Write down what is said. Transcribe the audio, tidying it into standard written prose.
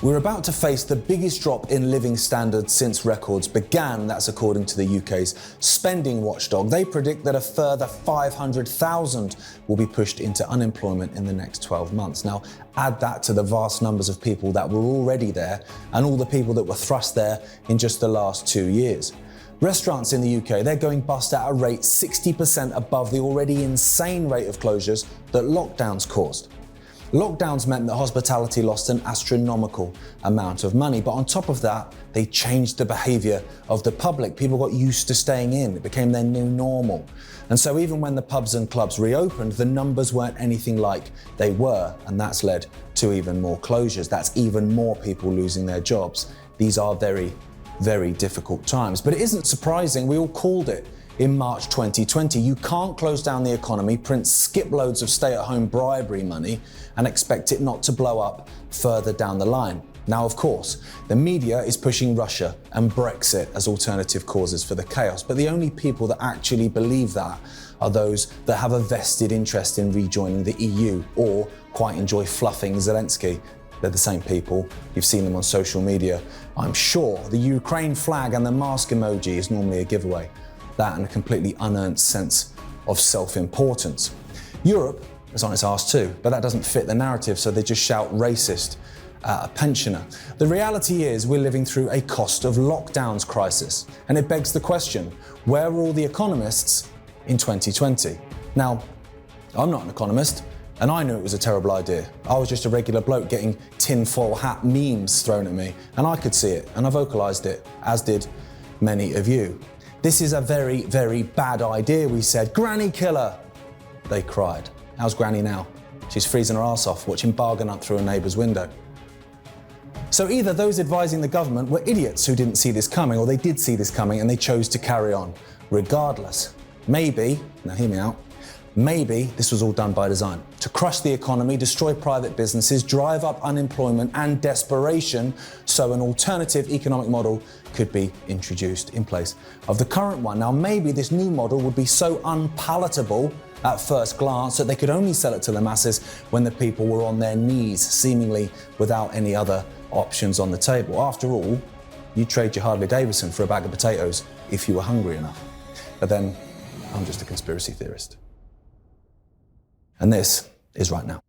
We're about to face the biggest drop in living standards since records began. That's according to the UK's spending watchdog. They predict that a further 500,000 will be pushed into unemployment in the next 12 months. Now, add that to the vast numbers of people that were already there and all the people that were thrust there in just the last 2 years. Restaurants in the UK, they're going bust at a rate 60% above the already insane rate of closures that lockdowns caused. Lockdowns meant that hospitality lost an astronomical amount of money, but on top of that, they changed the behaviour of the public. People got used to staying in. It became their new normal. And so even when the pubs and clubs reopened, the numbers weren't anything like they were, and that's led to even more closures. That's even more people losing their jobs. These are very, very difficult times. But it isn't surprising, we all called it in March 2020. You can't close down the economy, print skip loads of stay-at-home bribery money and expect it not to blow up further down the line. Now, of course, the media is pushing Russia and Brexit as alternative causes for the chaos, but the only people that actually believe that are those that have a vested interest in rejoining the EU or quite enjoy fluffing Zelensky. They're the same people. You've seen them on social media. I'm sure the Ukraine flag and the mask emoji is normally a giveaway. That and a completely unearned sense of self-importance. Europe is on its arse too, but that doesn't fit the narrative, so they just shout racist at a pensioner. The reality is we're living through a cost of lockdowns crisis, and it begs the question, where were all the economists in 2020? Now, I'm not an economist, and I knew it was a terrible idea. I was just a regular bloke getting tinfoil hat memes thrown at me, and I could see it, and I vocalised it, as did many of you. This is a very, very bad idea, we said. Granny killer, they cried. How's Granny now? She's freezing her arse off, watching Bargain Hunt through a neighbour's window. So either those advising the government were idiots who didn't see this coming, or they did see this coming and they chose to carry on regardless. Maybe, now hear me out, maybe this was all done by design. To crush the economy, destroy private businesses, drive up unemployment and desperation, so an alternative economic model could be introduced in place of the current one. Now, maybe this new model would be so unpalatable at first glance that they could only sell it to the masses when the people were on their knees, seemingly without any other options on the table. After all, you'd trade your Harley Davidson for a bag of potatoes if you were hungry enough. But then, I'm just a conspiracy theorist. And this is Right Now.